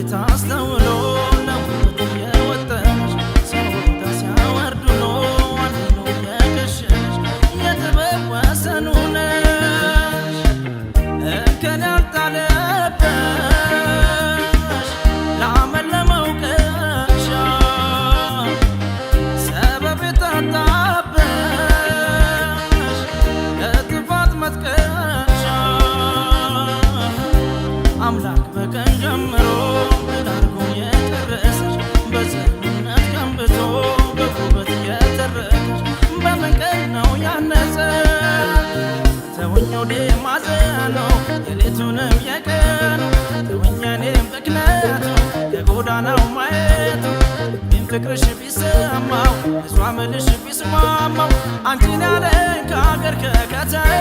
እንዴት አስተውሎ ለውጥ የወጠነሽ ሰው ሲያወርዱ ነው አንዱ የከሸነሽ የጥበብ ወሰኑ ነሽ እንከን ያልጣለበሽ ለአመል ለመውቀሻ ሰበብ የታጣበሽ የጥፋት መጥቀሻ አምላክ በቀን ጀምሮ ዳርጎ የጨረሰሽ በሰውነት ገንብቶ በውበት የተረከሽ በመንገድ ነው ያነጸ ተወኛው ማዘኑ የሌቱንም የቀኑ ተወኛኔም ብክነቱ የጎዳናው ማየቱ ቢን ፍቅርሽ ቢሰማው እሷ መልሽ ቢስማማው አንቺን ያለኝ ከአገር ከከተማ